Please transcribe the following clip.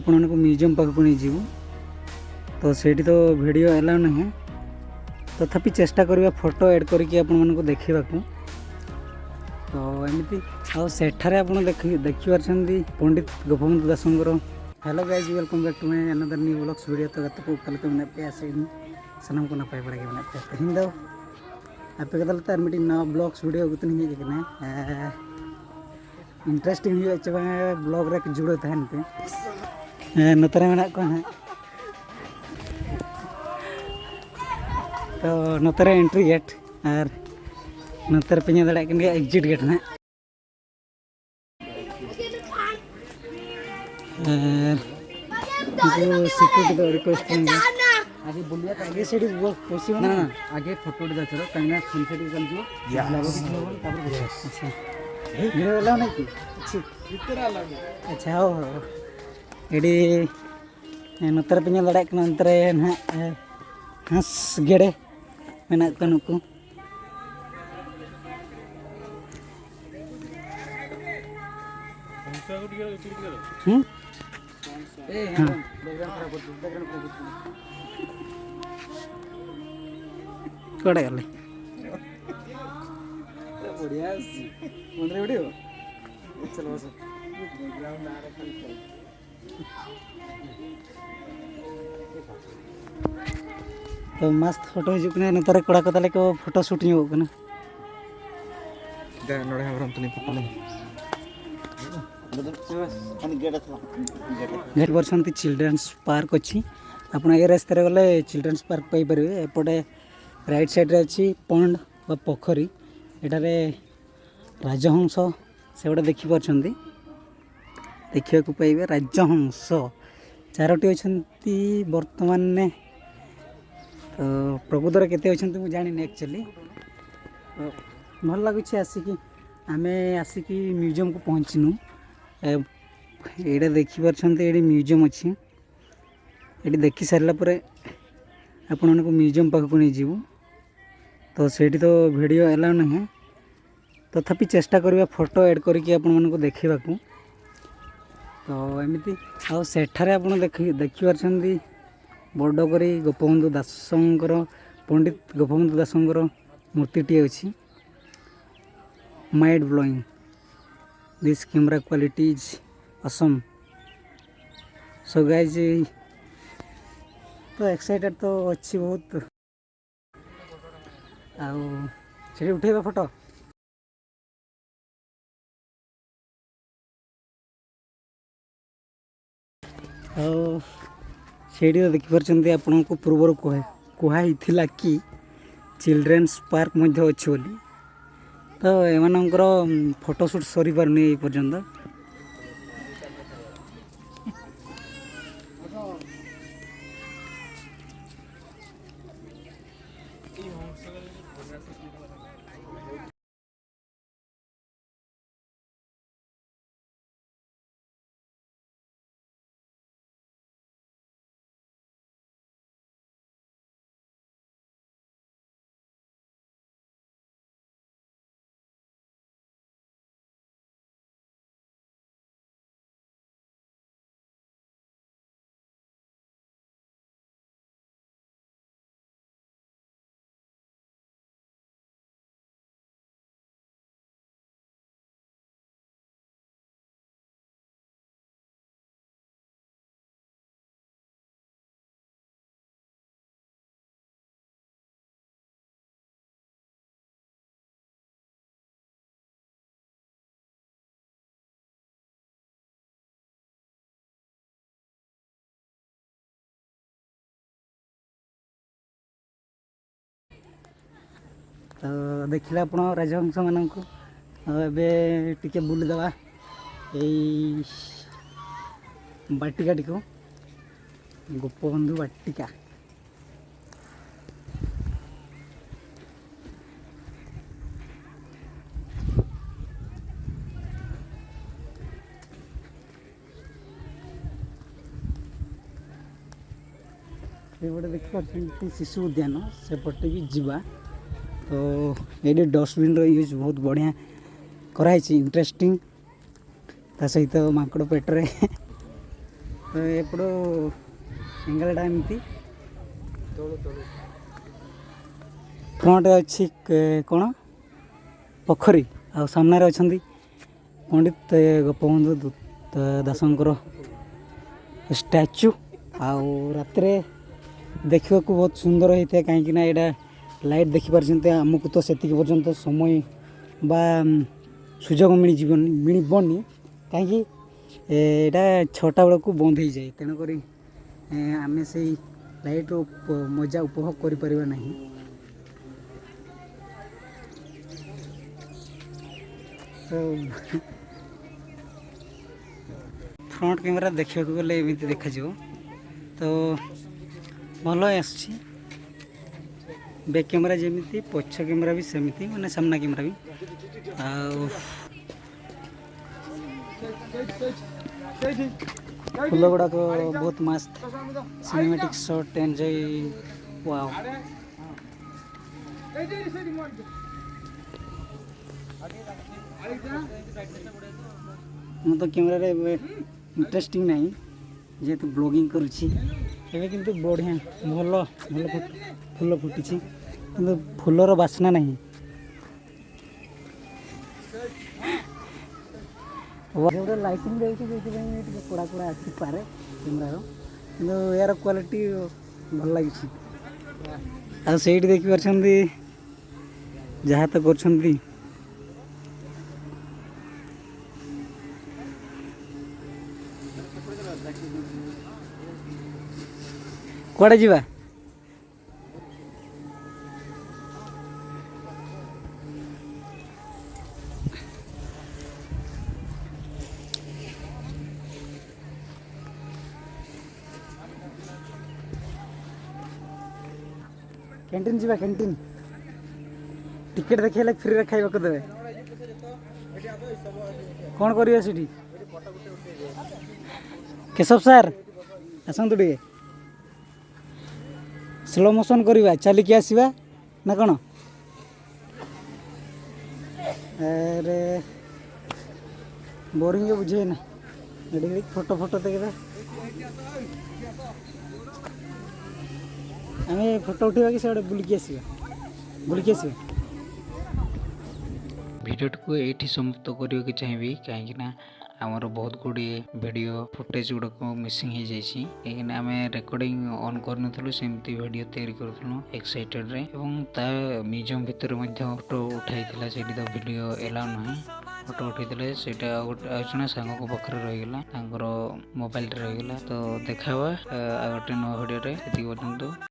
आपण को म्यूजियम पाखक नहीं जीवु तो सेठी तो वीडियो एलाउ नहीं तथापि चेष्टा करवा फोटो एड करके आपण को देखा तो एमती आठारे आप देखिए पंडित गोपबंधु दासंकर। Hello guys, welcome back to my another new vlogs video. तो गत को कल में पे आसे सनम को नपाय बड़ा के पे तेहन दो आपे कदल तार मिटी नवा ब्लॉग्स वीडियो गुतन ही के इंटरेस्टिंग हुई चे ब्लॉग रे जुड़ो तहन पे नतरे मेना को ना तो नतरे एंट्री गेट और नतर पे दड़ा के एग्जिट गेट ना सिक्योरिटी तो रिक्वेस्ट करेंगे आगे बोलिए आगे से पॉसिबल ना आगे फोटो उठा चलो कहीं सनसेट चल जो अच्छा वीडियो वाला नहीं की अच्छा हो एडी नतर पे दड़ा के नतरे ना हंस गेड़े मेना को नुकु कड़े गले बढ़िया मंदिर वीडियो चलो बस तो मस्त फोटो हिजुकना नतरे कड़ा को ताले को फोटो शूट हो कना दे नोडे हमरम तनी फोटो ले गेट बरसंती चिल्ड्रंस पार्क अच्छी आप ए रास्ते गले चिल्ड्रंस पार्क पाइपर एपटे राइट साइड अच्छी पंड व पोखरी एटारे राजहंस से गोटे देखिपार देखा पाइबे राजहंस चारोटी अच्छी बर्तमान ने तो प्रकृतर केते अच्छे मुझे जानी एक्चुअली भल लगुच आसिकी आम आसिकी म्यूजियम को पहुँचनु ये देखिपार म्यूजियम अच्छी ये देखी सारा पर आपण को म्यूजियम पाखक नहीं जीवु तो सेठी तो वीडियो एलाउ नहीं तथापि चेष्टा करवा फोटो एड करके आपण को देखा तो एमती आठारे आप देखिपार बड़करी गोपबंधु दासंकर पंडित गोपबंधु दासंकर मूर्तिटी अच्छी mind blowing this camera quality is Assam so guys तो एक्साइटेड तो अच्छी बहुत आठ उठेबा फोटो से देखिपार आपण को पूर्वर कहुई कि चिल्ड्रेन्स पार्क अच्छी बोली तो एमानंकर फोटोशूट सरी पारनी ये पर्यंत तो देखिले आप राजहंस मान को टे बुलीदे बाटिका टी गोपबंधु बाटिका ये देखिए शिशु उद्यान सेपटे भी जीवा तो ये डस्टबिन यूज बहुत बढ़िया कराई इंटरेस्टिंग ता सहित माकड़ पेटरे ତ ଏପଟୁ ସିଙ୍ଗଲଟା ଏମିତି ଫ୍ରଣ୍ଟରେ ଅଛି କ'ଣ ପୋଖରୀ ଆଉ ସାମ୍ନାରେ ଅଛନ୍ତି ପଣ୍ଡିତ ଗୋପବନ୍ଧୁ ଦାସଙ୍କର ଷ୍ଟାଚ୍ୟୁ। ଆଉ ରାତିରେ ଦେଖିବାକୁ ବହୁତ ସୁନ୍ଦର ହେଇଥାଏ କାହିଁକିନା ଏଇଟା ଲାଇଟ୍ ଦେଖିପାରୁଛନ୍ତି। ଆମକୁ ତ ସେତିକି ପର୍ଯ୍ୟନ୍ତ ସମୟ ବା ସୁଯୋଗ ମିଳିବନି କାହିଁକି ଏଇଟା 6ଟା ବେଳକୁ ବନ୍ଦ ହେଇଯାଏ। ତେଣୁକରି ଆମେ ସେଇ ଲାଇଟ୍ର ମଜା ଉପଭୋଗ କରିପାରିବା ନାହିଁ। ତ ଫ୍ରଣ୍ଟ କ୍ୟାମେରା ଦେଖିବାକୁ ଗଲେ ଏମିତି ଦେଖାଯିବ। ତ ଭଲ ଆସୁଛି। ବ୍ୟାକ୍ କ୍ୟାମେରା ଯେମିତି ପଛ କ୍ୟାମେରା ବି ସେମିତି, ମାନେ ସାମ୍ନା କ୍ୟାମେରା ବି। ଆଉ ଫୁଲ ଗୁଡ଼ାକ ବହୁତ ମସ୍ତ ସିନେମାଟିକ୍ ସଟ୍ ଏନ୍ଜୟ। ୱାଓ। ମୁଁ ତ କ୍ୟାମେରାରେ ଏବେ ଇଣ୍ଟରେଷ୍ଟିଂ ନାହିଁ ଯେହେତୁ ବ୍ଲଗିଂ କରୁଛି। ଏବେ କିନ୍ତୁ ବଢ଼ିଆ ଭଲ ଫୁଲ ଫୁଟିଛି କିନ୍ତୁ ଫୁଲର ବାସ୍ନା ନାହିଁ। ଗୋଟେ ଲାଇଟିଂ ଦେଉଛି ସେଇଥିପାଇଁ ଟିକେ କଡ଼ା କଡ଼ା ଆସିପାରେ କ୍ୟାମେରାର, କିନ୍ତୁ ଏହାର କ୍ୱାଲିଟି ଭଲ ଲାଗିଛି। ଆଉ ସେଇଠି ଦେଖିପାରୁଛନ୍ତି ଯାହା ତ କରୁଛନ୍ତି। କୁଆଡ଼େ ଯିବା? କ୍ୟାଣ୍ଟିନ୍ ଯିବା। କ୍ୟାଣ୍ଟିନ୍ ଟିକେଟ୍ ଦେଖେଇଲେ ଫ୍ରିରେ ଖାଇବାକୁ ଦେବେ। କ'ଣ କରିବା ସେଠି? କେଶବ ସାର୍ ଆସନ୍ତୁ ଟିକେ। ସ୍ଲୋ ମୋସନ୍ କରିବା, ଚାଲିକି ଆସିବା ନା କ'ଣ? ଆରେ ବୋରିଂ ବୁଝେ ନା, ଏଠି ଫଟୋ ଦେଖିବା। ଆମେ ଫଟୋ ଉଠେଇବା କି ସେଆଡ଼େ ବୁଲିକି ଆସିବା? ଭିଡ଼ିଓଟିକୁ ଏଇଠି ସମାପ୍ତ କରିବାକୁ ଚାହିଁବି କାହିଁକିନା ଆମର ବହୁତ ଗୁଡ଼ିଏ ଭିଡ଼ିଓ ଫୁଟେଜ୍ ଗୁଡ଼ାକ ମିସିଂ ହେଇଯାଇଛି। କାହିଁକିନା ଆମେ ରେକର୍ଡ଼ିଂ ଅନ୍ କରିନଥିଲୁ, ସେମିତି ଭିଡ଼ିଓ ତିଆରି କରୁଥିଲୁ ଏକ୍ସାଇଟେଡ଼୍ରେ। ଏବଂ ତା ମ୍ୟୁଜିୟମ୍ ଭିତରେ ମଧ୍ୟ ଫଟୋ ଉଠାଇଥିଲା। ସେଇଠି ତ ଭିଡ଼ିଓ ଏଲାଉ ନାହିଁ। ଫଟୋ ଉଠାଇଥିଲେ ସେଇଟା ଆଉ ଜଣେ ସାଙ୍ଗଙ୍କ ପାଖରେ ରହିଗଲା, ତାଙ୍କର ମୋବାଇଲରେ ରହିଗଲା। ତ ଦେଖା ହେବା ଆଉ ଗୋଟେ ନୂଆ ଭିଡ଼ିଓରେ। ସେତିକି ପର୍ଯ୍ୟନ୍ତ